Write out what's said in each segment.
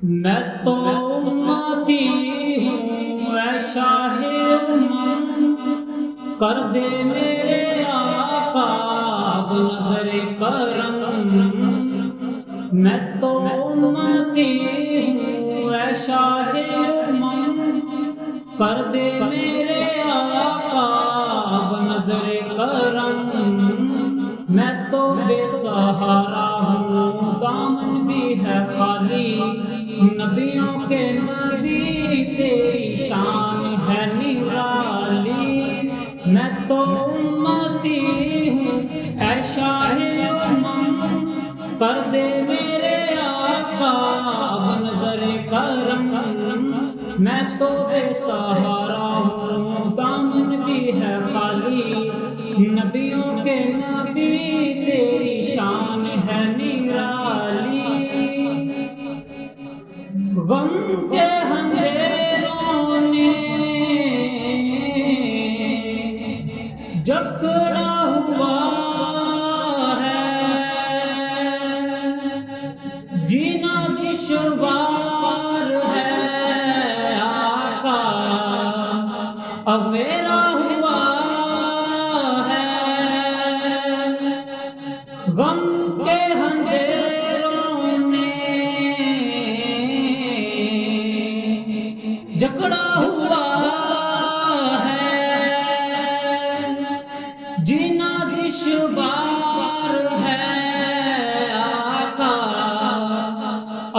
میں تو امتی ہوں اے شاہ امم، کر دے میرے آقا اب نظر کرم۔ میں تو امتی ہوں اے شاہ امم، کر دے میرے آقا اب نظر کرم۔ میں تو بے سہارا ہوں دامن بھی ہے خالی، نبیوں کے نبی تیری شان ہے نرالی۔ میں تو امتی ہوں اے شاہ امم، کر دے میرے آقا اب نظر کرم۔ میں تو بے سہارا ہوں دامن بھی ہے خالی، نبیوں کے نبی تیری شان ہے نرالی۔ غم کے اندھیروں نے جکڑا ہوا ہے، جینا دشوار ہے آقا اب میرا ہوا ہے۔ غم کے اندھیروں نے جکڑا ہوا ہے، جینا دشوار ہے آقا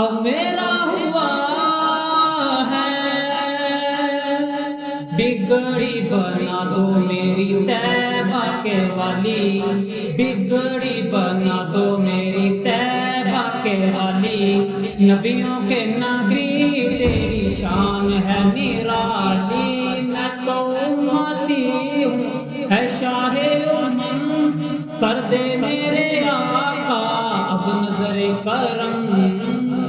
اب میرا ہوا ہے۔ بگڑی بنا دو میری طیبہ کے والی، بگڑی بنا دو میری طیبہ کے والی، نبیوں کے نبی تیری شان ہے نرالی۔ میں تو امتی ہوں اے شاہ امم، کر دے میرے آقا اب نظر کرم۔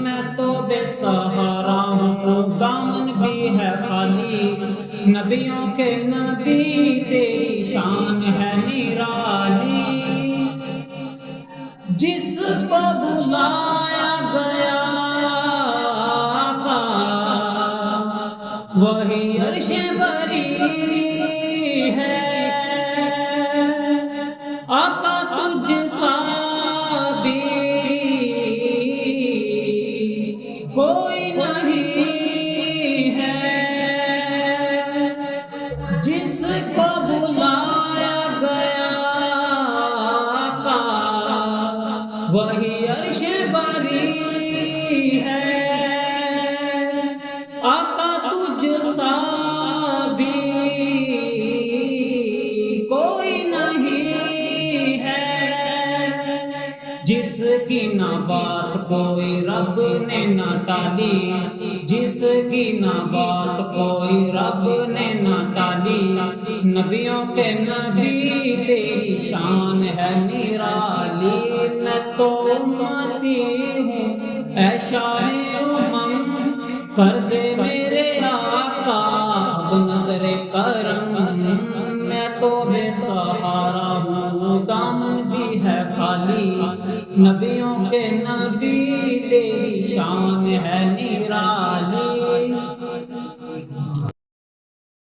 میں تو بے سہارا ہوں دامن بھی ہے خالی، نبیوں کے نبی تیری شان ہے نرالی۔ جس کو بلایا گیا آقا وہی عرش بری ہے، آقا تجھ سا بھی کوئی نہیں ہے۔ جس کو بلایا گیا آقا وہی عرش بری ہے، آقا تجھ سا بھی کوئی نہیں ہے۔ جس کی نہ بات کوئی رب نے نہ ٹالی، جس کی نہ بات کوئی رب نے نہ ٹالی، نبیوں کے نبی تیری شان ہے نرالی۔ میں تو امتی ہوں اے شاہ امم، کر دے میرے آقا اب نظر کرم۔ میں تو بے سہارا ہوں دامن بھی ہے خالی، نبیوں کے نبی تیری شان ہے نرالی۔